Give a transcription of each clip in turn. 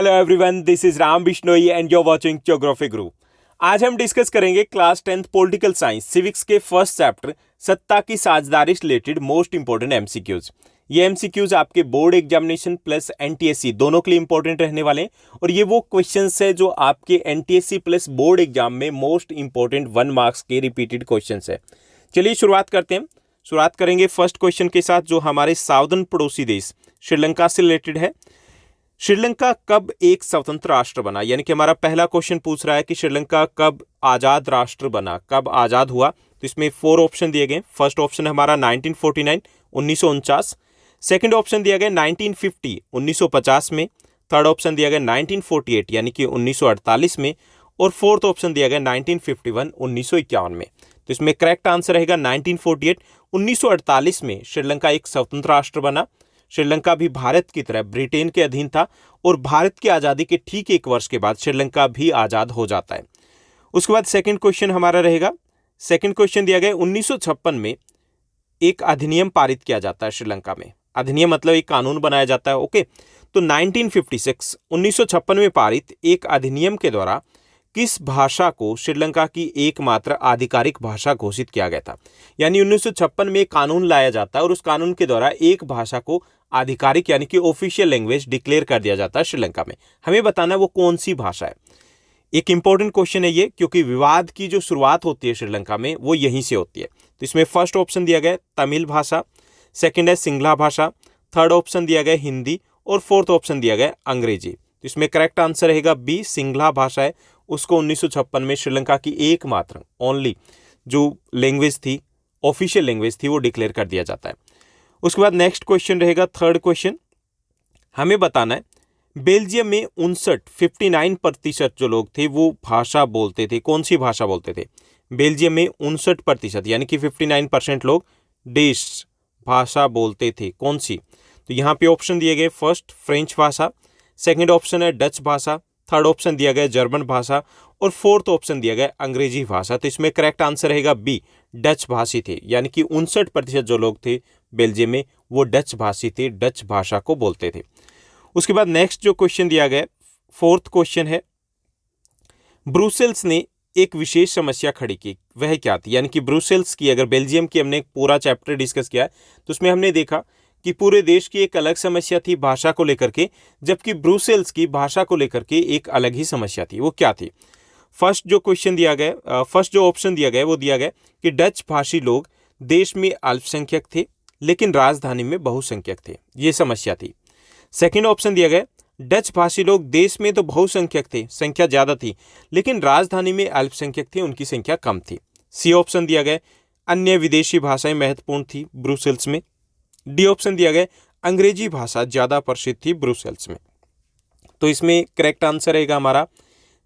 Hello everyone, this is Ram Bishnoi and you're watching geography गुरु। आज हम discuss करेंगे class 10th political science civics के first chapter सत्ता की साझेदारी से रिलेटेड मोस्ट इंपॉर्टेंट एमसीक्यूज। ये एमसीक्यूज आपके बोर्ड एग्जामिनेशन प्लस एनटीएससी दोनों के लिए इंपॉर्टेंट रहने वाले हैं और ये वो क्वेश्चंस है जो आपके एनटीएससी प्लस बोर्ड एग्जाम में मोस्ट इंपॉर्टेंट 1 मार्क्स के रिपीटेड क्वेश्चंस है। चलिए शुरुआत करते हैं। शुरुआत करेंगे फर्स्ट क्वेश्चन के साथ जो हमारे साउदर्न पड़ोसी देश श्रीलंका से रिलेटेड है। श्रीलंका कब एक स्वतंत्र राष्ट्र बना? यानी कि हमारा पहला क्वेश्चन पूछ रहा है कि श्रीलंका कब आजाद राष्ट्र बना, कब आजाद हुआ। तो इसमें 4 ऑप्शन दिए गए। फर्स्ट ऑप्शन है हमारा 1949 1949, सेकंड ऑप्शन दिया गया 1950 1950 में, थर्ड ऑप्शन दिया गया 1948 यानी कि 1948 में, और फोर्थ ऑप्शन दिया गया 1951 1951 में। तो इसमें करेक्ट आंसर रहेगा 1948। 1948 में श्रीलंका एक स्वतंत्र राष्ट्र बना। श्रीलंका भी भारत की तरह ब्रिटेन के अधीन था और भारत की आज़ादी के ठीक 1 वर्ष के बाद श्रीलंका भी आज़ाद हो जाता है। उसके बाद सेकंड क्वेश्चन हमारा रहेगा। सेकंड क्वेश्चन दिया गया 1956 में एक अधिनियम पारित किया जाता है श्रीलंका में। अधिनियम मतलब एक कानून बनाया जाता है। ओके, तो 1956 में पारित एक अधिनियम के द्वारा किस भाषा को श्रीलंका की एकमात्र आधिकारिक भाषा घोषित किया गया था? यानी 1956 में एक कानून लाया जाता है और उस कानून के द्वारा एक भाषा को आधिकारिक यानी कि ऑफिशियल लैंग्वेज डिक्लेयर कर दिया जाता है श्रीलंका में। हमें बताना है वो कौन सी भाषा है। एक इंपॉर्टेंट क्वेश्चन है ये, क्योंकि विवाद की जो शुरुआत होती है श्रीलंका में वो यहीं से होती है। तो इसमें फर्स्ट ऑप्शन दिया गया तमिल भाषा, सेकेंड है सिंगला भाषा, थर्ड ऑप्शन दिया गया हिंदी और फोर्थ ऑप्शन दिया गया अंग्रेजी। तो इसमें करेक्ट आंसर रहेगा बी, सिंगला भाषा है। उसको 1956 में श्रीलंका की एकमात्र ओनली जो लैंग्वेज थी, ऑफिशियल लैंग्वेज थी, वो डिक्लेयर कर दिया जाता है। उसके बाद नेक्स्ट क्वेश्चन रहेगा थर्ड क्वेश्चन। हमें बताना है बेल्जियम में 59% जो लोग थे वो भाषा बोलते थे, कौन सी भाषा बोलते थे? बेल्जियम में 59% यानी कि 59% लोग देश भाषा बोलते थे, कौन सी? तो यहाँ पे ऑप्शन दिए गए फर्स्ट फ्रेंच भाषा, सेकंड ऑप्शन है डच भाषा, थर्ड ऑप्शन दिया गया जर्मन भाषा और फोर्थ ऑप्शन दिया गया अंग्रेजी भाषा। तो इसमें करेक्ट आंसर रहेगा बी, डच भाषी थे। यानी कि 59% जो लोग थे बेल्जियम में वो डच भाषी थे, डच भाषा को बोलते थे। उसके बाद नेक्स्ट जो क्वेश्चन दिया गया फोर्थ क्वेश्चन है, ब्रुसेल्स ने एक विशेष समस्या खड़ी की, वह क्या थी? यानी कि ब्रुसेल्स की, अगर बेल्जियम की हमने पूरा चैप्टर डिस्कस किया है तो उसमें हमने देखा कि पूरे देश की एक अलग समस्या थी भाषा को लेकर के, जबकि ब्रुसेल्स की भाषा को लेकर के एक अलग ही समस्या थी। वो क्या थी? फर्स्ट जो क्वेश्चन दिया गया, फर्स्ट जो ऑप्शन दिया गया वो दिया गया कि डच भाषी लोग देश में अल्पसंख्यक थे लेकिन राजधानी में बहुसंख्यक थे, ये समस्या थी। सेकेंड ऑप्शन दिया गया डच भाषी लोग देश में तो बहुसंख्यक थे, संख्या ज्यादा थी, लेकिन राजधानी में अल्पसंख्यक थे, उनकी संख्या कम थी। सी ऑप्शन दिया गया अन्य विदेशी भाषाएं महत्वपूर्ण थी ब्रुसेल्स में। डी ऑप्शन दिया गया अंग्रेजी भाषा ज्यादा प्रसिद्ध थी ब्रुसेल्स में। तो इसमें करेक्ट आंसर रहेगा हमारा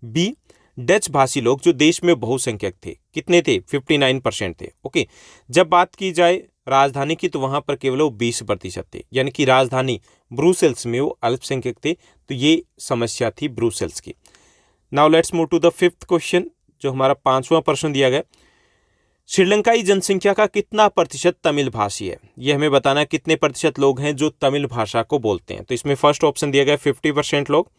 बी, डच भाषी लोग जो देश में बहुसंख्यक थे। कितने थे? 59% थे। ओके, जब बात की जाए राजधानी की तो वहां पर केवल वो 20% थे, यानी कि राजधानी ब्रुसेल्स में वो अल्पसंख्यक थे। तो ये समस्या थी ब्रुसेल्स की। Now let's move to the fifth question, जो हमारा 5वां प्रश्न दिया गया। श्रीलंकाई जनसंख्या का कितना प्रतिशत तमिल भाषी है? ये हमें बताना है कितने प्रतिशत लोग हैं जो तमिल भाषा को बोलते हैं। तो इसमें फर्स्ट ऑप्शन दिया गया 50% लोग,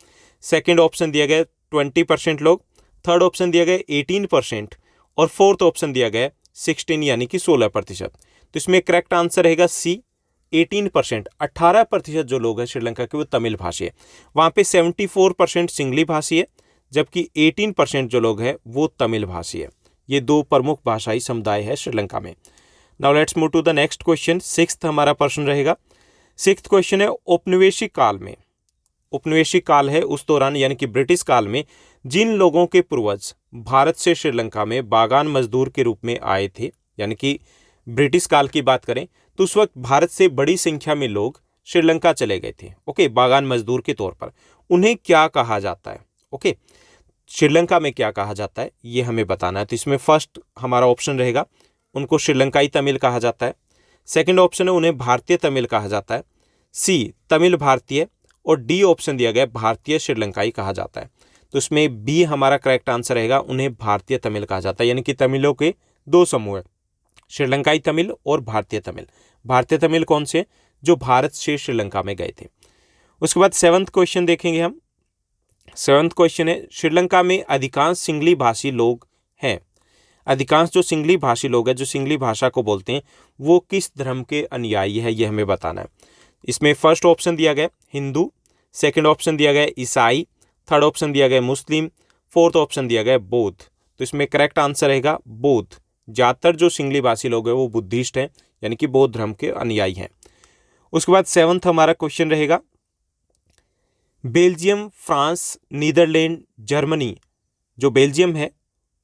सेकंड ऑप्शन दिया गया 20% लोग, थर्ड ऑप्शन दिया गया 18% और फोर्थ ऑप्शन दिया गया 16 यानी कि 16%। तो इसमें करेक्ट आंसर रहेगा सी, 18%। 18% जो लोग हैं श्रीलंका के वो तमिल भाषी है। वहाँ पे 74% सिंगली भाषी है, जबकि 18% जो लोग हैं वो तमिल भाषी है। ये 2 प्रमुख भाषाई समुदाय है श्रीलंका में। Now let's move to the next question. Sixth हमारा प्रश्न रहेगा। सिक्स्थ क्वेश्चन है औपनिवेशिक काल में, औपनिवेशिक काल है उस दौरान यानी कि ब्रिटिश काल में जिन लोगों के पूर्वज भारत से श्रीलंका में बागान मजदूर के रूप में आए थे, यानी कि ब्रिटिश काल की बात करें तो उस वक्त भारत से बड़ी संख्या में लोग श्रीलंका चले गए थे। ओके, बागान मजदूर के तौर पर उन्हें क्या कहा जाता है? ओके, श्रीलंका में क्या कहा जाता है ये हमें बताना है। तो इसमें फर्स्ट हमारा ऑप्शन रहेगा उनको श्रीलंकाई तमिल कहा जाता है, सेकंड ऑप्शन है उन्हें भारतीय तमिल कहा जाता है, सी तमिल भारतीय, और डी ऑप्शन दिया गया भारतीय श्रीलंकाई कहा जाता है। तो इसमें बी हमारा करेक्ट आंसर रहेगा, उन्हें भारतीय तमिल कहा जाता है। यानी कि तमिलों के 2 समूह है, श्रीलंकाई तमिल और भारतीय तमिल। भारतीय तमिल कौन से? जो भारत से श्रीलंका में गए थे। उसके बाद 7वां क्वेश्चन देखेंगे हम। 7वां क्वेश्चन है, श्रीलंका में अधिकांश सिंगली भाषी लोग हैं। अधिकांश जो सिंगली भाषी लोग हैं, जो सिंगली भाषा को बोलते हैं, वो किस धर्म के अनुयायी है, ये हमें बताना है। इसमें फर्स्ट ऑप्शन दिया गया हिंदू, सेकंड ऑप्शन दिया गया ईसाई, थर्ड ऑप्शन दिया गया मुस्लिम, फोर्थ ऑप्शन दिया गया बौद्ध। तो इसमें करेक्ट आंसर रहेगा बौद्ध। ज़्यादातर जो सिंगली भाषी लोग हैं वो बुद्धिस्ट हैं, यानी कि बौद्ध धर्म के अनुयायी हैं। उसके बाद 7वां हमारा क्वेश्चन रहेगा, बेल्जियम, फ्रांस, नीदरलैंड, जर्मनी, जो बेल्जियम है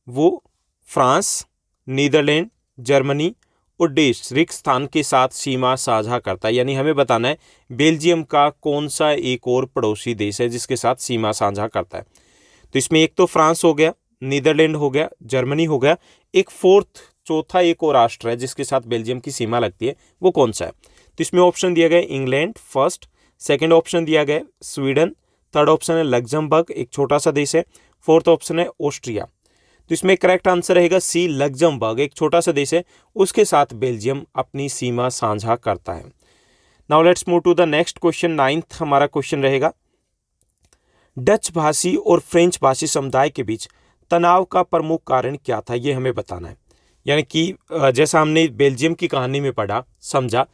वो फ्रांस, नीदरलैंड, जर्मनी और देश रिक्त स्थान के साथ सीमा साझा करता है। यानी हमें बताना है बेल्जियम का कौन सा एक और पड़ोसी देश है जिसके साथ सीमा साझा करता है। तो इसमें एक तो फ्रांस हो गया, नीदरलैंड हो गया, जर्मनी हो गया, एक चौथा एक और राष्ट्र है जिसके साथ बेल्जियम की सीमा लगती है, वो कौन सा है। तो इसमें ऑप्शन दिया गया इंग्लैंड फर्स्ट, सेकेंड ऑप्शन दिया गया स्वीडन, थर्ड ऑप्शन है लग्जमबर्ग, एक छोटा सा देश है, फोर्थ ऑप्शन है ऑस्ट्रिया। तो इसमें करेक्ट आंसर रहेगा सी, लग्जमबर्ग, एक छोटा सा देश है, उसके साथ बेल्जियम अपनी सीमा साझा करता है। Now let's move to the next question. 9वां हमारा क्वेश्चन रहेगा, डच भाषी और फ्रेंच भाषी समुदाय के बीच तनाव का प्रमुख कारण क्या था, ये हमें बताना है। यानी कि जैसा हमने बेल्जियम की कहानी में पढ़ा, समझा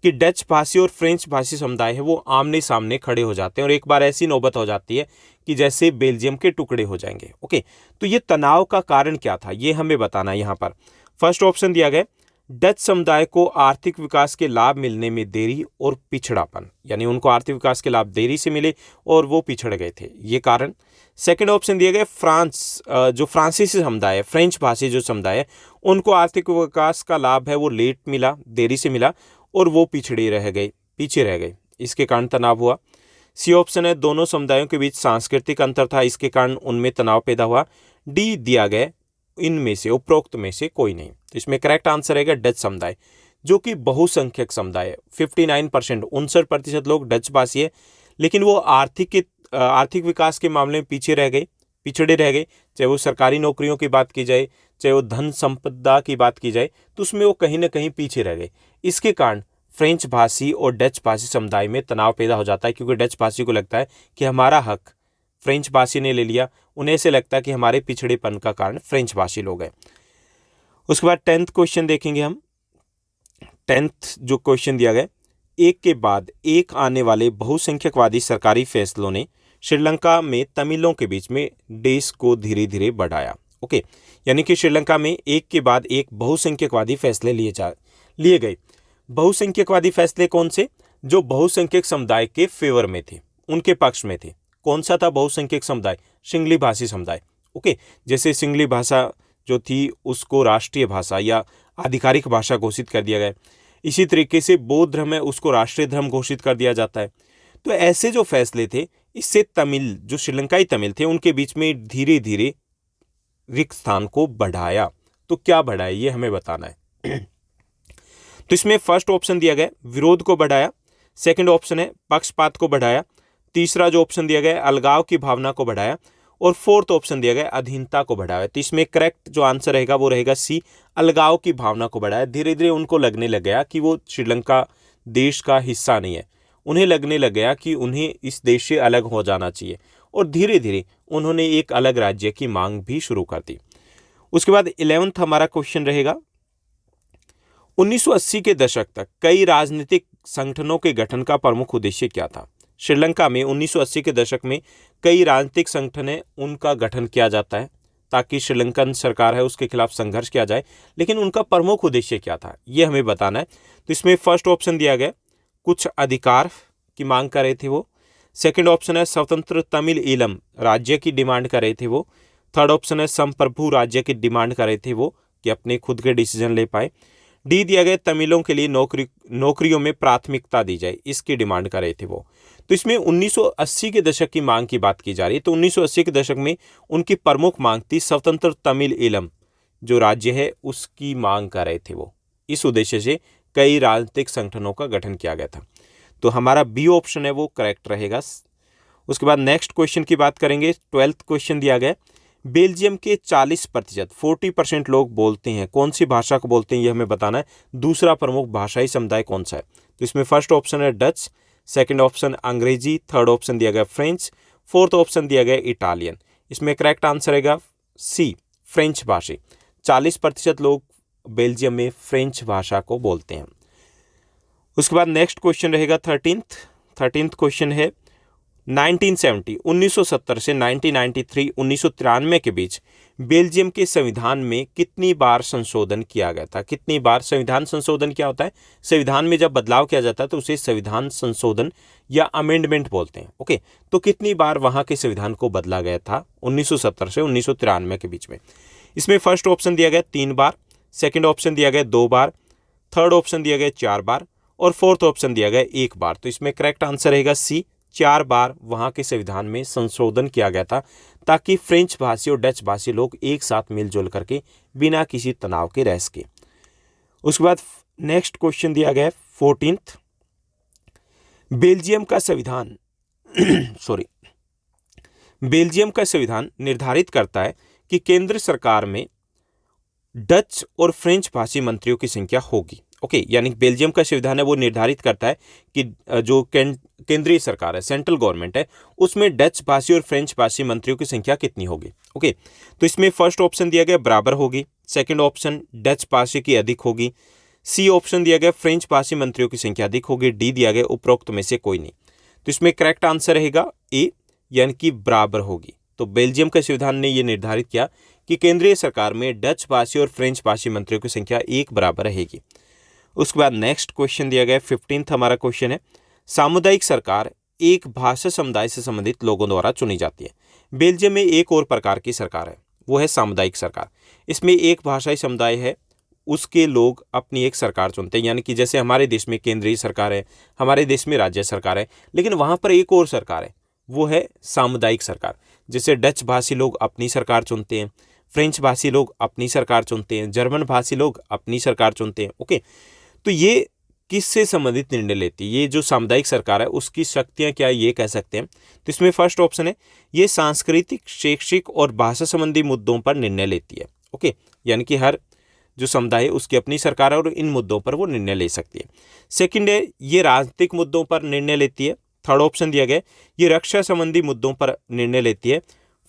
कि डच भाषी और फ्रेंच भाषी समुदाय है वो आमने सामने खड़े हो जाते हैं और एक बार ऐसी नौबत हो जाती है कि जैसे बेल्जियम के टुकड़े हो जाएंगे। ओके, तो ये तनाव का कारण क्या था, ये हमें बताना है। यहाँ पर फर्स्ट ऑप्शन दिया गया, डच समुदाय को आर्थिक विकास के लाभ मिलने में देरी और पिछड़ापन, यानी उनको आर्थिक विकास के लाभ देरी से मिले और वो पिछड़ गए थे, ये कारण। सेकंड ऑप्शन दिया गया, फ्रांस, जो फ्रांसीसी समुदाय है, फ्रेंच भाषी जो समुदाय है, उनको आर्थिक विकास का लाभ है वो लेट मिला, देरी से मिला और वो पीछे रह गए, इसके कारण तनाव हुआ। सी ऑप्शन है, दोनों समुदायों के बीच सांस्कृतिक अंतर था, इसके कारण उनमें तनाव पैदा हुआ। डी दिया गया, इनमें से उपरोक्त में से कोई नहीं। तो इसमें करेक्ट आंसर रहेगा डच समुदाय, जो कि बहुसंख्यक समुदाय है। 59%, 59% लोग डच भाषी है, लेकिन वो आर्थिक विकास के मामले में पिछड़े रह गए। चाहे वो सरकारी नौकरियों की बात की जाए, चाहे वो धन संपदा की बात की जाए, तो उसमें वो कहीं ना कहीं पीछे रह गए। इसके कारण फ्रेंच भाषी और डच भाषी समुदाय में तनाव पैदा हो जाता है, क्योंकि डच भाषी को लगता है कि हमारा हक फ्रेंच भाषी ने ले लिया, उन्हें ऐसे लगता है कि हमारे पिछड़ेपन का कारण फ्रेंच भाषी लोग हैं। उसके बाद 10th क्वेश्चन देखेंगे हम। 10th जो क्वेश्चन दिया गया, एक के बाद एक आने वाले बहुसंख्यकवादी सरकारी फैसलों ने श्रीलंका में तमिलों के बीच में देश को धीरे धीरे बढ़ाया। ओके, यानी कि श्रीलंका में एक के बाद एक बहुसंख्यकवादी फैसले लिए गए। बहुसंख्यकवादी फैसले कौन से, जो बहुसंख्यक समुदाय के फेवर में थे, उनके पक्ष में थे। कौन सा था बहुसंख्यक समुदाय, सिंगली भाषी समुदाय। ओके, जैसे सिंगली भाषा जो थी उसको राष्ट्रीय भाषा या आधिकारिक भाषा घोषित कर दिया गया। इसी तरीके से बौद्ध धर्म है उसको राष्ट्रीय धर्म घोषित कर दिया जाता है। तो ऐसे जो फैसले थे, इससे तमिल, जो श्रीलंकाई तमिल थे, उनके बीच में धीरे धीरे रिक्त स्थान को बढ़ाया। तो क्या बढ़ाया, ये हमें बताना है। तो इसमें फर्स्ट ऑप्शन दिया गया विरोध को बढ़ाया, सेकंड ऑप्शन है पक्षपात को बढ़ाया, तीसरा जो ऑप्शन दिया गया अलगाव की भावना को बढ़ाया, और फोर्थ ऑप्शन दिया गया अधीनता को बढ़ाया। तो इसमें करेक्ट जो आंसर रहेगा वो रहेगा सी, अलगाव की भावना को बढ़ाया। धीरे धीरे उनको लगने लग गया कि वो श्रीलंका देश का हिस्सा नहीं है, उन्हें लगने लग गया कि उन्हें इस देश से अलग हो जाना चाहिए, और धीरे धीरे उन्होंने एक अलग राज्य की मांग भी शुरू कर दी। उसके बाद 11th हमारा क्वेश्चन रहेगा, 1980 के दशक तक कई राजनीतिक संगठनों के गठन का प्रमुख उद्देश्य क्या था। श्रीलंका में 1980 के दशक में कई राजनीतिक संगठन है उनका गठन किया जाता है ताकि श्रीलंकन सरकार है उसके खिलाफ संघर्ष किया जाए, लेकिन उनका प्रमुख उद्देश्य क्या था, ये हमें बताना है। तो इसमें फर्स्ट ऑप्शन दिया गया कुछ अधिकार की मांग कर रहे थे वो, सेकंड ऑप्शन है स्वतंत्र तमिल ईलम राज्य की डिमांड कर रहे थे वो, थर्ड ऑप्शन है संप्रभु राज्य की डिमांड कर रहे थे वो कि अपने खुद के डिसीजन ले पाए, डी दिया गया तमिलों के लिए नौकरियों में प्राथमिकता दी जाए, इसकी डिमांड कर रहे थे वो। तो इसमें 1980 के दशक की मांग की बात की जा रही है। तो 1980 के दशक में उनकी प्रमुख मांग थी स्वतंत्र तमिल ईलम जो राज्य है उसकी मांग कर रहे थे वो। इस उद्देश्य से कई राजनीतिक संगठनों का गठन किया गया था। तो हमारा बी ऑप्शन है वो करेक्ट रहेगा। उसके बाद नेक्स्ट क्वेश्चन की बात करेंगे। 12th क्वेश्चन दिया गया, बेल्जियम के 40% लोग बोलते हैं, कौन सी भाषा को बोलते हैं ये हमें बताना है। दूसरा प्रमुख भाषाई समुदाय कौन सा है। तो इसमें फर्स्ट ऑप्शन है डच, सेकंड ऑप्शन अंग्रेजी, थर्ड ऑप्शन दिया गया फ्रेंच, फोर्थ ऑप्शन दिया गया इटालियन। इसमें करेक्ट आंसर रहेगा सी, फ्रेंच भाषी। 40% लोग बेल्जियम में फ्रेंच भाषा को बोलते हैं। उसके बाद नेक्स्ट क्वेश्चन रहेगा 13th क्वेश्चन है 1970 से 1993 1993 के बीच बेल्जियम के संविधान में कितनी बार संशोधन किया गया था। कितनी बार संविधान संशोधन क्या होता है, संविधान में जब बदलाव किया जाता है तो उसे संविधान संशोधन या अमेंडमेंट बोलते हैं। ओके, तो कितनी बार वहां के संविधान को बदला गया था 1970 से 1993 के बीच में। इसमें फर्स्ट ऑप्शन दिया गया 3 बार, सेकेंड ऑप्शन दिया गया 2 बार, थर्ड ऑप्शन दिया गया 4 बार और फोर्थ ऑप्शन दिया गया 1 बार। तो इसमें करेक्ट आंसर रहेगा सी, 4 बार वहां के संविधान में संशोधन किया गया था ताकि फ्रेंच भाषी और डच भाषी लोग एक साथ मिलजुल करके बिना किसी तनाव के रह सके। उसके बाद नेक्स्ट क्वेश्चन दिया गया 14th, बेल्जियम का संविधान बेल्जियम का संविधान निर्धारित करता है कि केंद्र सरकार में डच और फ्रेंच भाषी मंत्रियों की संख्या होगी। ओके, यानी बेल्जियम का संविधान है वो निर्धारित करता है कि जो केंद्रीय सरकार है, सेंट्रल गवर्नमेंट है, उसमें डच भाषी और फ्रेंच भाषी मंत्रियों की संख्या कितनी होगी। ओके, तो इसमें फर्स्ट ऑप्शन दिया गया बराबर होगी, सेकंड ऑप्शन डच भाषी की अधिक होगी, सी ऑप्शन दिया गया फ्रेंच भाषी मंत्रियों की संख्या अधिक होगी, डी दिया गया उपरोक्त में से कोई नहीं। तो इसमें करेक्ट आंसर रहेगा ए, यानी कि बराबर होगी। तो बेल्जियम के संविधान ने यह निर्धारित किया कि केंद्रीय सरकार में डच भाषी और फ्रेंच भाषी मंत्रियों की संख्या एक बराबर रहेगी। उसके बाद नेक्स्ट क्वेश्चन दिया गया 15th हमारा क्वेश्चन है, सामुदायिक सरकार एक भाषा समुदाय से संबंधित लोगों द्वारा चुनी जाती है। बेल्जियम में एक और प्रकार की सरकार है, वो है सामुदायिक सरकार। इसमें एक भाषाई समुदाय है, उसके लोग अपनी एक सरकार चुनते हैं, यानी कि जैसे हमारे देश में केंद्रीय सरकार है, हमारे देश में राज्य सरकार है, लेकिन वहाँ पर एक और सरकार है, वो है सामुदायिक सरकार। जैसे डच भाषी लोग अपनी सरकार चुनते हैं, फ्रेंच भाषी लोग अपनी सरकार चुनते हैं, जर्मन भाषी लोग अपनी सरकार चुनते हैं। ओके, तो ये किससे संबंधित निर्णय लेती है, ये जो सामुदायिक सरकार है उसकी शक्तियां क्या, ये कह सकते हैं। तो इसमें फर्स्ट ऑप्शन है, ये सांस्कृतिक, शैक्षिक और भाषा संबंधी मुद्दों पर निर्णय लेती है। ओके, यानी कि हर जो समुदाय है उसकी अपनी सरकार है और इन मुद्दों पर वो निर्णय ले सकती है। सेकंड है, ये राजनीतिक मुद्दों पर निर्णय लेती है। थर्ड ऑप्शन दिया गया ये रक्षा संबंधी मुद्दों पर निर्णय लेती है।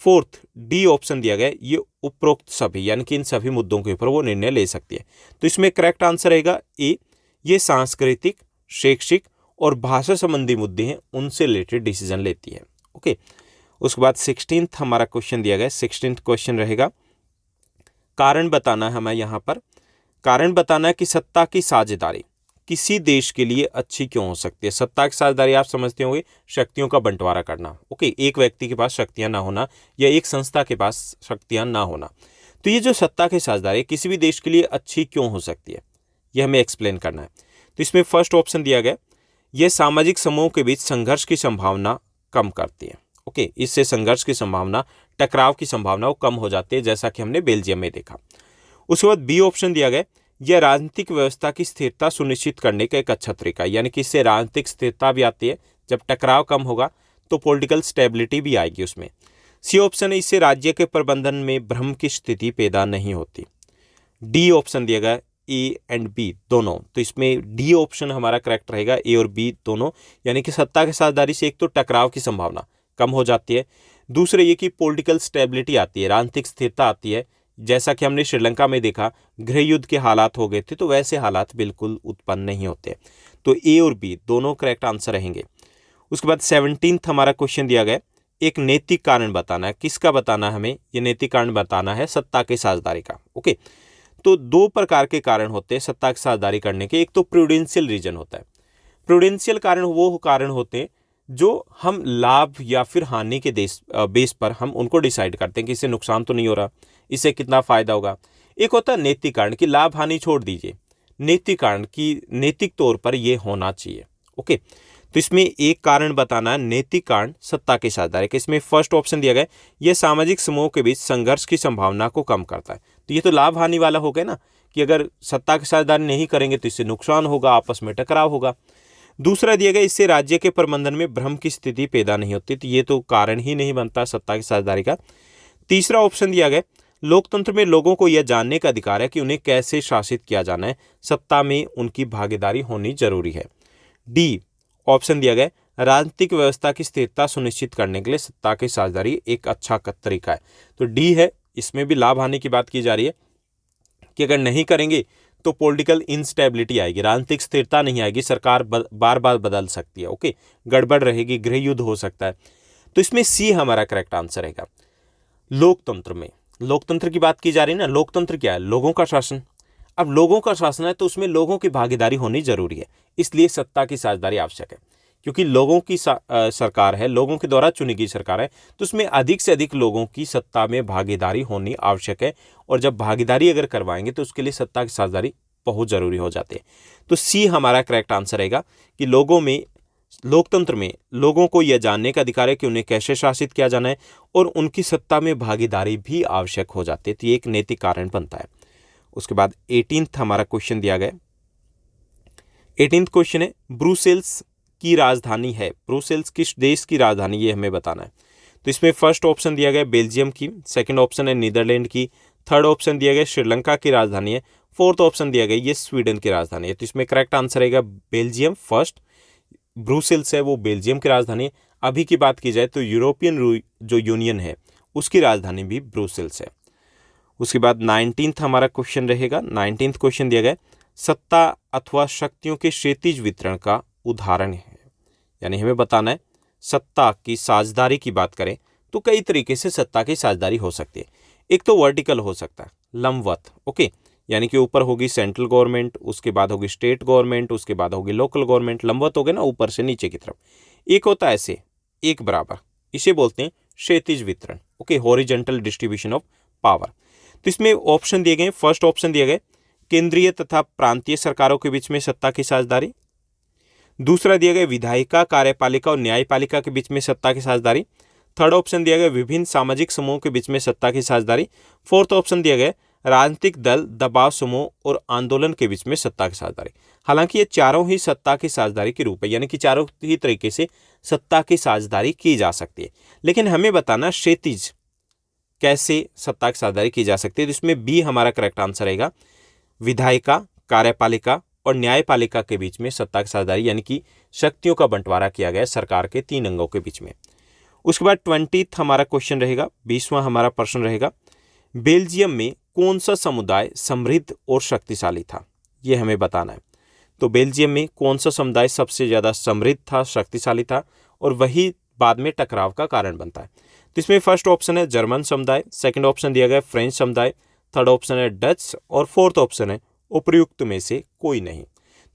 फोर्थ डी ऑप्शन दिया गया ये उपरोक्त सभी, यानी कि इन सभी मुद्दों के ऊपर वो निर्णय ले सकती है। तो इसमें करेक्ट आंसर रहेगा ए, ये सांस्कृतिक, शैक्षिक और भाषा संबंधी मुद्दे हैं उनसे रिलेटेड डिसीजन लेती है। ओके, उसके बाद 16th हमारा क्वेश्चन दिया गया। 16th क्वेश्चन रहेगा, कारण बताना है हमें यहाँ पर। कारण बताना है कि सत्ता की साझेदारी किसी देश के लिए अच्छी क्यों हो सकती है। सत्ता की साझेदारी आप समझते होंगे, शक्तियों का बंटवारा करना। ओके, एक व्यक्ति के पास शक्तियां ना होना या एक संस्था के पास शक्तियां ना होना। तो ये जो सत्ता की साझेदारी किसी भी देश के लिए अच्छी क्यों हो सकती है, यह हमें एक्सप्लेन करना है। तो इसमें फर्स्ट ऑप्शन दिया गया, यह सामाजिक समूहों के बीच संघर्ष की संभावना कम करती है। ओके, इससे संघर्ष की संभावना, टकराव की संभावना वो कम हो जाती है, जैसा कि हमने बेल्जियम में देखा। उसके बाद बी ऑप्शन दिया गया, यह राजनीतिक व्यवस्था की स्थिरता सुनिश्चित करने का एक अच्छा तरीका है, यानी कि इससे राजनीतिक स्थिरता भी आती है। जब टकराव कम होगा तो पॉलिटिकल स्टेबिलिटी भी आएगी उसमें। सी ऑप्शन है, इससे राज्य के प्रबंधन में भ्रम की स्थिति पैदा नहीं होती। डी ऑप्शन दिया गया ए एंड बी दोनों, तो इसमें डी ऑप्शन हमारा करेक्ट रहेगा, ए और बी दोनों, यानी कि सत्ता की साझेदारी से एक तो टकराव की संभावना कम हो जाती है, दूसरे ये कि पॉलिटिकल स्टेबिलिटी आती है, राजनीतिक स्थिरता आती है। जैसा कि हमने श्रीलंका में देखा, गृह युद्ध के हालात हो गए थे, तो वैसे हालात बिल्कुल उत्पन्न नहीं होते। तो ए और बी दोनों करेक्ट आंसर रहेंगे। उसके बाद 17th हमारा क्वेश्चन दिया गया, एक नैतिक कारण बताना है। किसका बताना है हमें, ये नैतिक कारण बताना है सत्ता की साझेदारी का। ओके, तो 2 प्रकार के कारण होते हैं सत्ता की साझेदारी करने के। एक तो प्रूडेंशियल रीजन होता है। प्रूडेंशियल कारण वो कारण होते हैं जो हम लाभ या फिर हानि के बेस पर हम उनको डिसाइड करते हैं कि इससे नुकसान तो नहीं हो रहा, इससे कितना फायदा होगा। एक होता है नैतिक कारण कि लाभ हानि छोड़ दीजिए, नैतिक कारण कि नैतिक तौर पर यह होना चाहिए। ओके, तो इसमें एक कारण बताना है नैतिक कारण सत्ता की साझेदारी का। इसमें फर्स्ट ऑप्शन दिया गया, यह सामाजिक समूहों के बीच संघर्ष की संभावना को कम करता है। तो ये तो लाभ हानि वाला हो गया ना, कि अगर सत्ता की साझेदारी नहीं करेंगे तो इससे नुकसान होगा, आपस में टकराव होगा। दूसरा दिया गया, इससे राज्य के प्रबंधन में भ्रम की स्थिति पैदा नहीं होती। तो ये तो कारण ही नहीं बनता सत्ता की साझेदारी का। तीसरा ऑप्शन दिया गया, लोकतंत्र में लोगों को यह जानने का अधिकार है कि उन्हें कैसे शासित किया जाना है, सत्ता में उनकी भागीदारी होनी जरूरी है। डी ऑप्शन दिया गया, राजनीतिक व्यवस्था की स्थिरता सुनिश्चित करने के लिए सत्ता की साझेदारी एक अच्छा तरीका है। तो डी है, इसमें भी लाभ हानि की बात की जा रही है कि अगर नहीं करेंगे तो पॉलिटिकल इंस्टेबिलिटी आएगी, राजनीतिक स्थिरता नहीं आएगी, सरकार बार बार बदल सकती है, ओके, गड़बड़ रहेगी, गृह युद्ध हो सकता है। तो इसमें सी हमारा करेक्ट आंसर रहेगा। लोकतंत्र में, लोकतंत्र की बात की जा रही है ना, लोकतंत्र क्या है? लोगों का शासन। अब लोगों का शासन है तो उसमें लोगों की भागीदारी होनी जरूरी है, इसलिए सत्ता की साझेदारी आवश्यक है, क्योंकि लोगों की सरकार है, लोगों के द्वारा चुनी गई सरकार है, तो उसमें अधिक से अधिक लोगों की सत्ता में भागीदारी होनी आवश्यक है। और जब भागीदारी अगर करवाएंगे तो उसके लिए सत्ता की साझेदारी बहुत जरूरी हो जाती है। तो सी हमारा करेक्ट आंसर रहेगा कि लोगों में, लोकतंत्र में लोगों को यह जानने का अधिकार है कि उन्हें कैसे शासित किया जाना है और उनकी सत्ता में भागीदारी भी आवश्यक हो जाती है। तो ये एक नैतिक कारण बनता है। उसके बाद 18th हमारा क्वेश्चन दिया गया। 18th क्वेश्चन है, ब्रुसेल्स की राजधानी है, ब्रुसेल्स किस देश की राजधानी, ये हमें बताना है। तो इसमें फर्स्ट ऑप्शन दिया गया बेल्जियम की, सेकंड ऑप्शन है नीदरलैंड की, थर्ड ऑप्शन दिया गया श्रीलंका की राजधानी है, फोर्थ ऑप्शन दिया गया ये स्वीडन की राजधानी है। तो इसमें करेक्ट आंसर रहेगा बेल्जियम। फर्स्ट ब्रुसेल्स है वो बेल्जियम की राजधानी है। अभी की बात की जाए तो यूरोपियन जो यूनियन है उसकी राजधानी भी ब्रुसेल्स है। उसके बाद 19th हमारा क्वेश्चन रहेगा। 19th क्वेश्चन दिया गया, सत्ता अथवा शक्तियों के क्षैतिज वितरण का उदाहरण है, यानी हमें बताना है सत्ता की साझेदारी की बात करें तो कई तरीके से सत्ता की साझेदारी हो सकती है। एक तो वर्टिकल हो सकता है, लंबवत, ओके, यानी कि ऊपर होगी सेंट्रल गवर्नमेंट, उसके बाद होगी स्टेट गवर्नमेंट, उसके बाद होगी लोकल गवर्नमेंट, लंबवत हो गए ना ऊपर से नीचे की तरफ। एक होता है ऐसे एक बराबर, इसे बोलते हैं क्षैतिज वितरण, okay, horizontal distribution of power. तो इसमें ऑप्शन दिए गए, फर्स्ट ऑप्शन दिए गए केंद्रीय तथा प्रांतीय सरकारों के बीच में सत्ता की साझेदारी, दूसरा दिया गया विधायिका, कार्यपालिका और न्यायपालिका के बीच में सत्ता की साझेदारी, थर्ड ऑप्शन दिया गया विभिन्न सामाजिक समूहों के बीच में सत्ता की साझेदारी, फोर्थ ऑप्शन दिया गया राजनीतिक दल, दबाव समूह और आंदोलन के बीच में सत्ता की साझेदारी। हालांकि ये चारों ही सत्ता की साझेदारी के रूप है, यानी कि चारों ही तरीके से सत्ता की साझेदारी की जा सकती है, लेकिन हमें बताना क्षैतिज कैसे सत्ता की साझेदारी की जा सकती है। तो इसमें बी हमारा करेक्ट आंसर रहेगा, विधायिका, कार्यपालिका और न्यायपालिका के बीच में सत्ता की साझेदारी, यानी कि शक्तियों का बंटवारा किया गया सरकार के 3 अंगों के बीच में। उसके बाद 20th हमारा क्वेश्चन रहेगा, 20वां हमारा प्रश्न रहेगा, बेल्जियम में कौन सा समुदाय समृद्ध और शक्तिशाली था, ये हमें बताना है। तो बेल्जियम में कौन सा समुदाय सबसे ज़्यादा समृद्ध था, शक्तिशाली था, और वही बाद में टकराव का कारण बनता है। तो इसमें फर्स्ट ऑप्शन है जर्मन समुदाय, सेकंड ऑप्शन दिया गया फ्रेंच समुदाय, थर्ड ऑप्शन है डच और फोर्थ ऑप्शन है उपयुक्त में से कोई नहीं।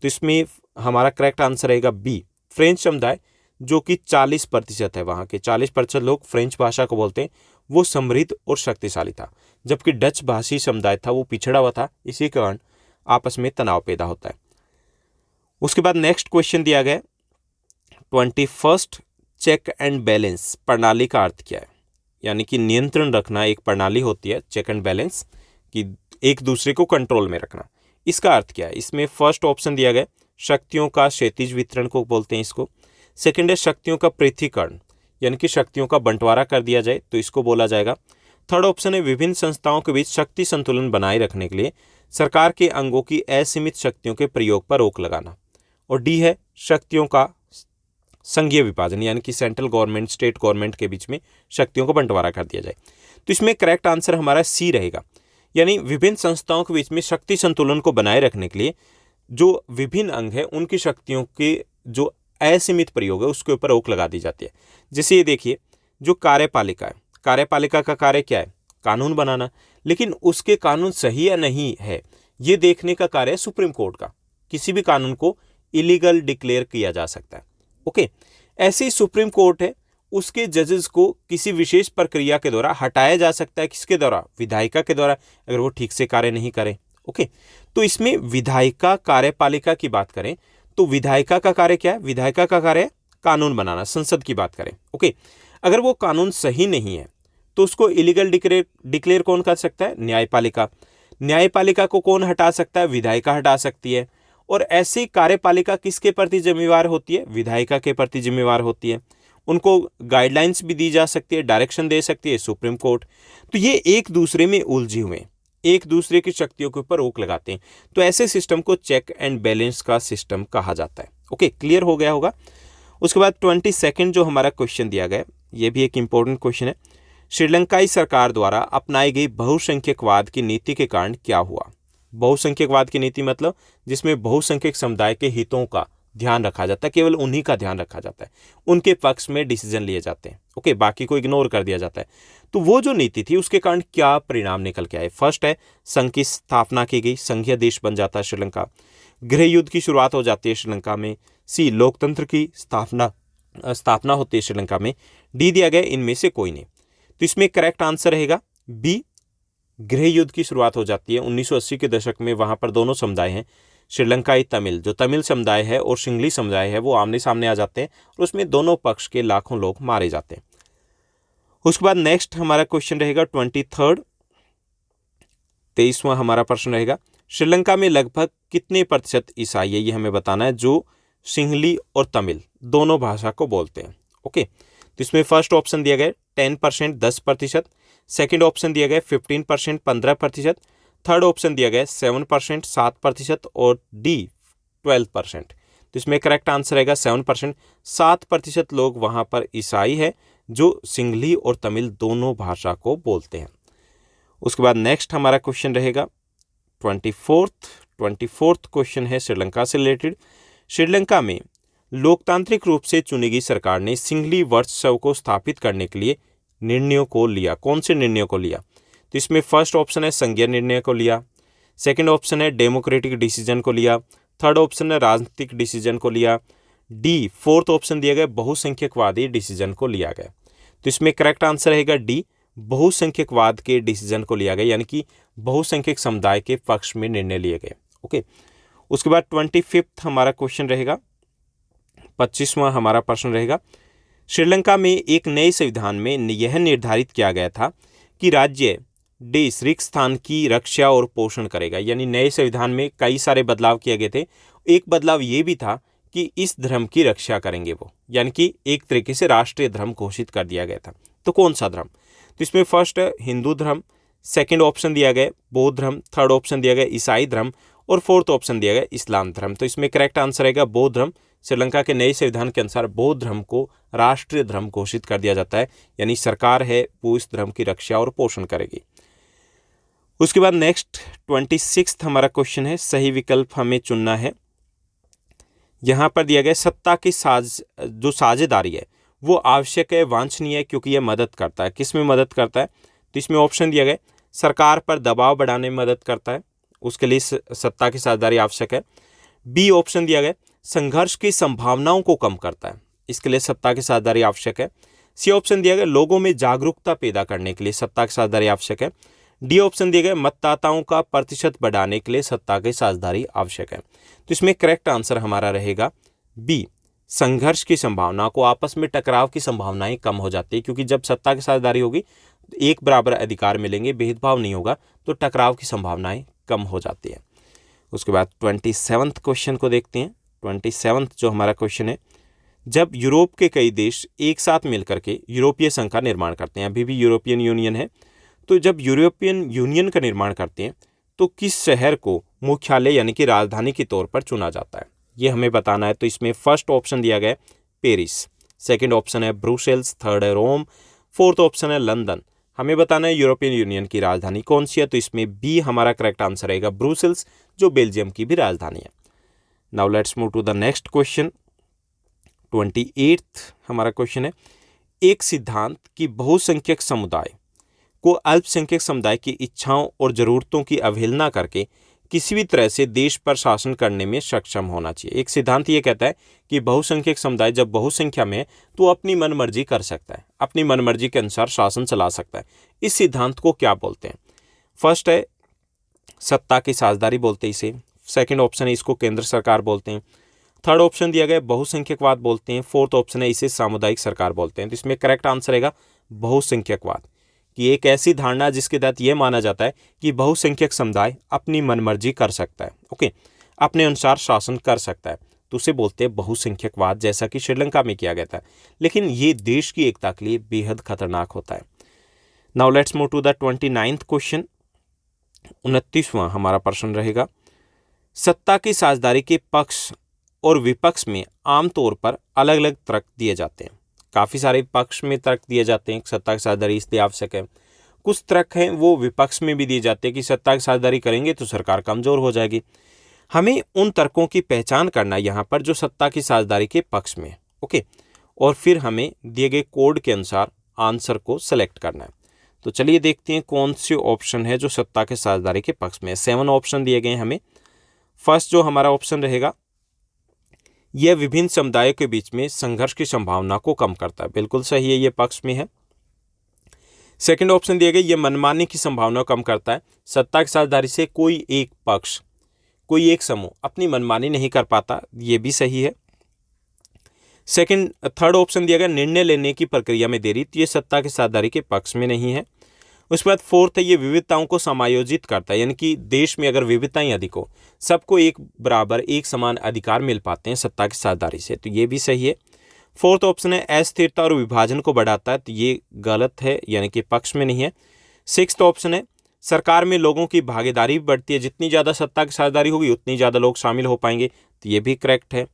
तो इसमें हमारा करेक्ट आंसर रहेगा बी, फ्रेंच समुदाय, जो कि 40% है, वहाँ के 40% लोग फ्रेंच भाषा को बोलते हैं, वो समृद्ध और शक्तिशाली था, जबकि डच भाषी समुदाय था वो पिछड़ा हुआ था, इसी कारण आपस में तनाव पैदा होता है। उसके बाद नेक्स्ट क्वेश्चन दिया गया 21st, चेक एंड बैलेंस प्रणाली का अर्थ क्या है, यानी कि नियंत्रण रखना एक प्रणाली होती है, चेक एंड बैलेंस, कि एक दूसरे को कंट्रोल में रखना, इसका अर्थ क्या है। इसमें फर्स्ट ऑप्शन दिया गया शक्तियों का क्षैतिज वितरण को बोलते हैं इसको, सेकंड है शक्तियों का पृथकीकरण, यानी कि शक्तियों का बंटवारा कर दिया जाए तो इसको बोला जाएगा, थर्ड ऑप्शन है विभिन्न संस्थाओं के बीच शक्ति संतुलन बनाए रखने के लिए सरकार के अंगों की असीमित शक्तियों के प्रयोग पर रोक लगाना, और डी है शक्तियों का संघीय विभाजन, यानी कि सेंट्रल गवर्नमेंट स्टेट गवर्नमेंट के बीच में शक्तियों का बंटवारा कर दिया जाए। तो इसमें करेक्ट आंसर हमारा सी रहेगा, यानी विभिन्न संस्थाओं के बीच में शक्ति संतुलन को बनाए रखने के लिए जो विभिन्न अंग है उनकी शक्तियों के जो असीमित प्रयोग है उसके ऊपर रोक लगा दी जाती है। जैसे ये देखिए, जो कार्यपालिका है, कार्यपालिका का कार्य क्या है, कानून बनाना, लेकिन उसके कानून सही या नहीं है ये देखने का कार्य है सुप्रीम कोर्ट का, किसी भी कानून को इलीगल डिक्लेयर किया जा सकता है, ओके। ऐसे ही सुप्रीम कोर्ट है, उसके जजेस को किसी विशेष प्रक्रिया के द्वारा हटाया जा सकता है, किसके द्वारा, विधायिका के द्वारा, अगर वो ठीक से कार्य नहीं करें, ओके। तो इसमें विधायिका कार्यपालिका की बात करें तो विधायिका का कार्य क्या है, विधायिका का कार्य कानून बनाना, संसद की बात करें, ओके। अगर वो कानून सही नहीं है तो उसको इलीगल डिक्लेयर कौन कर सकता है, न्यायपालिका। न्यायपालिका को कौन हटा सकता है, विधायिका हटा सकती है। और ऐसी कार्यपालिका किसके प्रति जिम्मेवार होती है, विधायिका के प्रति जिम्मेवार होती है, उनको गाइडलाइंस भी दी जा सकती है, डायरेक्शन दे सकती है सुप्रीम कोर्ट। तो ये एक दूसरे में उलझे हुए, एक दूसरे की शक्तियों के ऊपर रोक लगाते हैं, तो ऐसे सिस्टम को चेक एंड बैलेंस का सिस्टम कहा जाता है, ओके। क्लियर हो गया होगा। उसके बाद 22 जो हमारा क्वेश्चन दिया गया, ये भी एक इम्पोर्टेंट क्वेश्चन है। श्रीलंकाई सरकार द्वारा अपनाई गई बहुसंख्यकवाद की नीति के कारण क्या हुआ? बहुसंख्यकवाद की नीति मतलब जिसमें बहुसंख्यक समुदाय के हितों का ध्यान रखा जाता है, केवल उन्हीं का ध्यान रखा जाता है, उनके पक्ष में डिसीजन लिए जाते हैं, ओके, बाकी को इग्नोर कर दिया जाता है। तो वो जो नीति थी उसके कारण क्या परिणाम निकल के आए? फर्स्ट है, संघ की स्थापना की गई, संघीय देश बन जाता है श्रीलंका। गृह युद्ध की शुरुआत हो जाती है श्रीलंका में। सी, लोकतंत्र की स्थापना होती है श्रीलंका में। डी दिया गया इनमें से कोई नहीं। तो इसमें करेक्ट आंसर रहेगा बी, गृह युद्ध की शुरुआत हो जाती है 1980 के दशक में। वहां पर दोनों समुदाय हैं, श्रीलंकाई तमिल, जो तमिल समुदाय है, और सिंगली समुदाय है, वो आमने सामने आ जाते हैं और उसमें दोनों पक्ष के लाखों लोग मारे जाते हैं। उसके बाद नेक्स्ट हमारा क्वेश्चन रहेगा 23वां हमारा प्रश्न रहेगा, श्रीलंका में लगभग कितने प्रतिशत ईसाई है, ये हमें बताना है, जो सिंहली और तमिल दोनों भाषा को बोलते हैं। ओके, तो इसमें फर्स्ट ऑप्शन दिया गया 10% 10%, सेकेंड ऑप्शन दिया गया 15% 15%, थर्ड ऑप्शन दिया गया 7% 7%, और डी 12%। तो इसमें करेक्ट आंसर रहेगा 7%। 7% लोग वहाँ पर ईसाई है जो सिंहली और तमिल दोनों भाषा को बोलते हैं। उसके बाद नेक्स्ट हमारा क्वेश्चन रहेगा 24th क्वेश्चन है श्रीलंका से रिलेटेड। श्रीलंका में लोकतांत्रिक रूप से चुनी गई सरकार ने सिंहली वर्चस्व को स्थापित करने के लिए निर्णयों को लिया। कौन से निर्णयों को लिया? तो इसमें फर्स्ट ऑप्शन है संघीय निर्णय को लिया, सेकंड ऑप्शन है डेमोक्रेटिक डिसीजन को लिया, थर्ड ऑप्शन है राजनीतिक डिसीजन को लिया, डी फोर्थ ऑप्शन दिया गया बहुसंख्यकवादी डिसीजन को लिया गया। तो इसमें करेक्ट आंसर रहेगा डी, बहुसंख्यकवाद के डिसीजन को लिया गया, यानी कि बहुसंख्यक समुदाय के पक्ष में निर्णय लिए गए। ओके, उसके बाद 25 हमारा क्वेश्चन रहेगा, 25वां हमारा प्रश्न रहेगा, श्रीलंका में एक नए संविधान में यह निर्धारित किया गया था कि राज्य देश रिक्त स्थान की रक्षा और पोषण करेगा। यानी नए संविधान में कई सारे बदलाव किए गए थे। एक बदलाव ये भी था कि इस धर्म की रक्षा करेंगे वो, यानी कि एक तरीके से राष्ट्रीय धर्म घोषित कर दिया गया था। तो कौन सा धर्म? तो इसमें फर्स्ट है हिंदू धर्म, सेकंड ऑप्शन दिया गया बौद्ध धर्म, थर्ड ऑप्शन दिया गया ईसाई धर्म, और फोर्थ ऑप्शन दिया गया इस्लाम धर्म। तो इसमें करेक्ट आंसर रहेगा बौद्ध धर्म। श्रीलंका के नए संविधान के अनुसार बौद्ध धर्म को राष्ट्रीय धर्म घोषित कर दिया जाता है, यानी सरकार है वो इस धर्म की रक्षा और पोषण करेगी। उसके बाद नेक्स्ट 26 हमारा क्वेश्चन है, सही विकल्प हमें चुनना है। यहाँ पर दिया गया सत्ता की जो साझेदारी है वो आवश्यक है, वांछनीय है, क्योंकि यह मदद करता है। किस में मदद करता है? तो इसमें ऑप्शन दिया गया सरकार पर दबाव बढ़ाने में मदद करता है, उसके लिए सत्ता की साझेदारी आवश्यक है। बी ऑप्शन दिया गया संघर्ष की संभावनाओं को कम करता है, इसके लिए सत्ता की साझेदारी आवश्यक है। सी ऑप्शन दिया गया लोगों में जागरूकता पैदा करने के लिए सत्ता की साझेदारी आवश्यक है। डी ऑप्शन दिया गया मतदाताओं का प्रतिशत बढ़ाने के लिए सत्ता की साझेदारी आवश्यक है। तो इसमें करेक्ट आंसर हमारा रहेगा बी, संघर्ष की संभावना को, आपस में टकराव की संभावनाएं कम हो जाती है, क्योंकि जब सत्ता की साझेदारी होगी एक बराबर अधिकार मिलेंगे, भेदभाव नहीं होगा, तो टकराव की संभावनाएं कम हो जाती है। उसके बाद 27 क्वेश्चन को देखते हैं। 27 जो हमारा क्वेश्चन है, जब यूरोप के कई देश एक साथ मिलकर के यूरोपीय संघ का निर्माण करते हैं, अभी भी यूरोपियन यूनियन है, तो जब यूरोपियन यूनियन का निर्माण करते हैं तो किस शहर को मुख्यालय यानी कि राजधानी के तौर पर चुना जाता है, ये हमें बताना है। तो इसमें फर्स्ट ऑप्शन दिया गया है पेरिस, सेकंड ऑप्शन है ब्रुसेल्स, थर्ड है रोम, फोर्थ ऑप्शन है लंदन। हमें बताना है यूरोपियन यूनियन की राजधानी कौन सी है। तो इसमें बी हमारा करेक्ट आंसर रहेगा ब्रुसेल्स, जो बेल्जियम की भी राजधानी है। Now let's move to the next question. 28 हमारा क्वेश्चन है, एक सिद्धांत कि बहुसंख्यक समुदाय को अल्पसंख्यक समुदाय की इच्छाओं और जरूरतों की अवहेलना करके किसी भी तरह से देश पर शासन करने में सक्षम होना चाहिए। एक सिद्धांत ये कहता है कि बहुसंख्यक समुदाय जब बहुसंख्या में है तो अपनी मनमर्जी कर सकता है, अपनी मनमर्जी के अनुसार शासन चला सकता है। इस सिद्धांत को क्या बोलते हैं? फर्स्ट है सत्ता की साझेदारी बोलते हैं इसे, सेकंड ऑप्शन है इसको केंद्र सरकार बोलते हैं, थर्ड ऑप्शन दिया गया बहुसंख्यकवाद बोलते हैं, फोर्थ ऑप्शन है इसे सामुदायिक सरकार बोलते हैं। तो इसमें करेक्ट आंसर रहेगा बहुसंख्यकवाद, कि एक ऐसी धारणा जिसके तहत यह माना जाता है कि बहुसंख्यक समुदाय अपनी मनमर्जी कर सकता है, ओके, अपने अनुसार शासन कर सकता है, तो उसे बोलते हैं बहुसंख्यकवाद, जैसा कि श्रीलंका में किया गया था। लेकिन ये देश की एकता के लिए बेहद खतरनाक होता है। Now let's move to the 29th question. 29वां हमारा प्रश्न रहेगा, सत्ता की साझेदारी के पक्ष और विपक्ष में आमतौर पर अलग अलग तर्क दिए जाते हैं। काफ़ी सारे पक्ष में तर्क दिए जाते हैं, सत्ता की साझेदारी इसलिए आवश्यक है। कुछ तर्क हैं वो विपक्ष में भी दिए जाते हैं कि सत्ता की साझेदारी करेंगे तो सरकार कमज़ोर हो जाएगी। हमें उन तर्कों की पहचान करना है यहाँ पर जो सत्ता की साझेदारी के पक्ष में, ओके, और फिर हमें दिए गए कोड के अनुसार आंसर को सेलेक्ट करना है। तो चलिए देखते हैं कौन से ऑप्शन है जो सत्ता के साझेदारी के पक्ष में है। 7 ऑप्शन दिए गए हैं हमें। फर्स्ट जो हमारा ऑप्शन रहेगा, यह विभिन्न समुदायों के बीच में संघर्ष की संभावना को कम करता है। बिल्कुल सही है, ये पक्ष में है। सेकंड ऑप्शन दिया गया, यह मनमानी की संभावना को कम करता है। सत्ता की साझेदारी से कोई एक पक्ष, कोई एक समूह अपनी मनमानी नहीं कर पाता, ये भी सही है। थर्ड ऑप्शन दिया गया, निर्णय लेने की प्रक्रिया में देरी, तो ये सत्ता की साझेदारी के पक्ष में नहीं है। उसके बाद फोर्थ है, ये विविधताओं को समायोजित करता है, यानी कि देश में अगर विविधताएं अधिक हो, सबको एक बराबर एक समान अधिकार मिल पाते हैं सत्ता की साझेदारी से, तो ये भी सही है। फोर्थ ऑप्शन है, अस्थिरता और विभाजन को बढ़ाता है, तो ये गलत है, यानी कि पक्ष में नहीं है। सिक्स्थ ऑप्शन है, सरकार में लोगों की भागीदारी भी बढ़ती है, जितनी ज़्यादा सत्ता की साझेदारी होगी उतनी ज़्यादा लोग शामिल हो पाएंगे, तो ये भी करेक्ट है।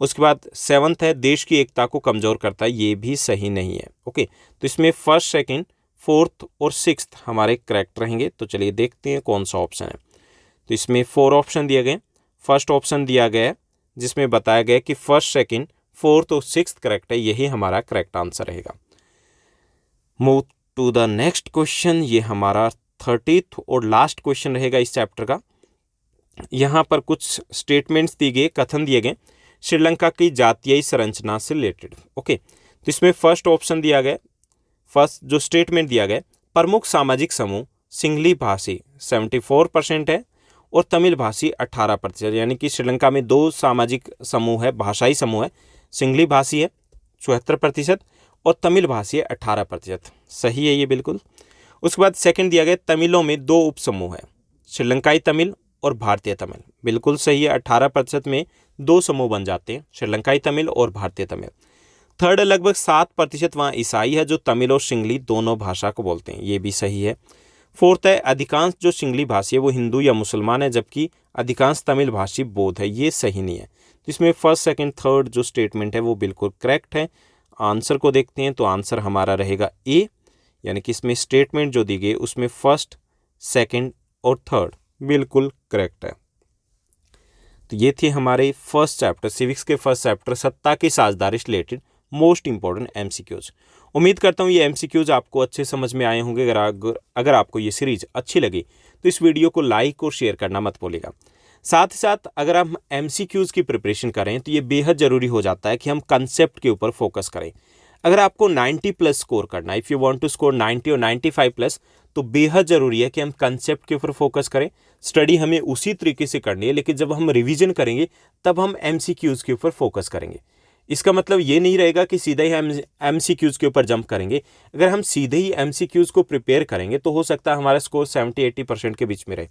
उसके बाद सेवन्थ है, देश की एकता को कमज़ोर करता है, ये भी सही नहीं है। ओके, तो इसमें फर्स्ट, सेकंड, फोर्थ और सिक्स्थ हमारे करेक्ट रहेंगे। तो चलिए देखते हैं कौन सा ऑप्शन है। तो इसमें 4 ऑप्शन दिए गए। फर्स्ट ऑप्शन दिया गया है जिसमें बताया गया कि फर्स्ट, सेकंड, फोर्थ और सिक्स्थ करेक्ट है, यही हमारा करेक्ट आंसर रहेगा। Move to the next question. ये हमारा 30th और लास्ट क्वेश्चन रहेगा इस चैप्टर का। यहाँ पर कुछ स्टेटमेंट्स दिए गए, कथन दिए गए श्रीलंका की जातीय संरचना से रिलेटेड। ओके, तो इसमें फर्स्ट ऑप्शन दिया गया, फर्स्ट जो स्टेटमेंट दिया गया, प्रमुख सामाजिक समूह सिंगली भाषी 74% है और तमिल भाषी 18%, यानी कि श्रीलंका में 2 सामाजिक समूह है, भाषाई समूह है। सिंगली भाषी है 74% और तमिल भाषी है 18%। सही है ये बिल्कुल। उसके बाद सेकंड दिया गया, तमिलों में 2 उपसमूह है, श्रीलंकाई तमिल और भारतीय तमिल। बिल्कुल सही है, 18% में 2 समूह बन जाते हैं, श्रीलंकाई तमिल और भारतीय तमिल। थर्ड, लगभग 7% वहाँ ईसाई है जो तमिल और सिंगली दोनों भाषा को बोलते हैं, ये भी सही है। फोर्थ है, अधिकांश जो सिंगली भाषी है वो हिंदू या मुसलमान है, जबकि अधिकांश तमिल भाषी बौद्ध है, ये सही नहीं है। तो इसमें फर्स्ट, सेकंड, थर्ड जो स्टेटमेंट है वो बिल्कुल करेक्ट है। आंसर को देखते हैं तो आंसर हमारा रहेगा ए, यानी कि इसमें स्टेटमेंट जो दी गई उसमें फर्स्ट, सेकंड और थर्ड बिल्कुल करेक्ट है। तो ये थे हमारे फर्स्ट चैप्टर, सिविक्स के फर्स्ट चैप्टर, सत्ता की साझेदारी से रिलेटेड मोस्ट इंपॉर्टेंट एमसीक्यूज। उम्मीद करता हूँ ये एमसीक्यूज आपको अच्छे समझ में आए होंगे। अगर आपको ये सीरीज अच्छी लगी तो इस वीडियो को लाइक और शेयर करना मत भूलिएगा। साथ ही साथ अगर हम एमसीक्यूज की प्रिपरेशन करें तो ये बेहद ज़रूरी हो जाता है कि हम कंसेप्ट के ऊपर फोकस करें। अगर आपको 90+ स्कोर करना है, if you want to score 90 और 95+, तो बेहद ज़रूरी है कि हम कंसेप्ट के ऊपर फोकस करें। स्टडी हमें उसी तरीके से करनी है, लेकिन जब हम रिवीजन करेंगे तब हम एमसीक्यूज के ऊपर फोकस करेंगे। इसका मतलब ये नहीं रहेगा कि सीधे ही हम एमसीक्यूज के ऊपर जंप करेंगे। अगर हम सीधे ही एमसीक्यूज को प्रिपेयर करेंगे तो हो सकता है हमारा स्कोर 70-80% के बीच में रहे।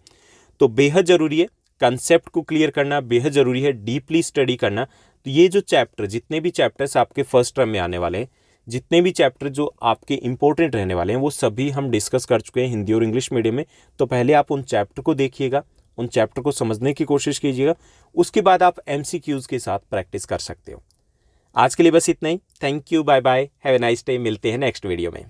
तो बेहद ज़रूरी है कंसेप्ट को क्लियर करना, बेहद ज़रूरी है डीपली स्टडी करना। तो ये जो चैप्टर, जितने भी चैप्टर्स आपके फर्स्ट टर्म में आने वाले हैं, जितने भी चैप्टर जो आपके इंपॉर्टेंट रहने वाले हैं, वो सभी हम डिस्कस कर चुके हैं हिंदी और इंग्लिश मीडियम में। तो पहले आप उन चैप्टर को देखिएगा, उन चैप्टर को समझने की कोशिश कीजिएगा, उसके बाद आप एमसीक्यूज के साथ प्रैक्टिस कर सकते हो। आज के लिए बस इतना ही। Thank you, bye bye, have a nice day. मिलते हैं नेक्स्ट वीडियो में।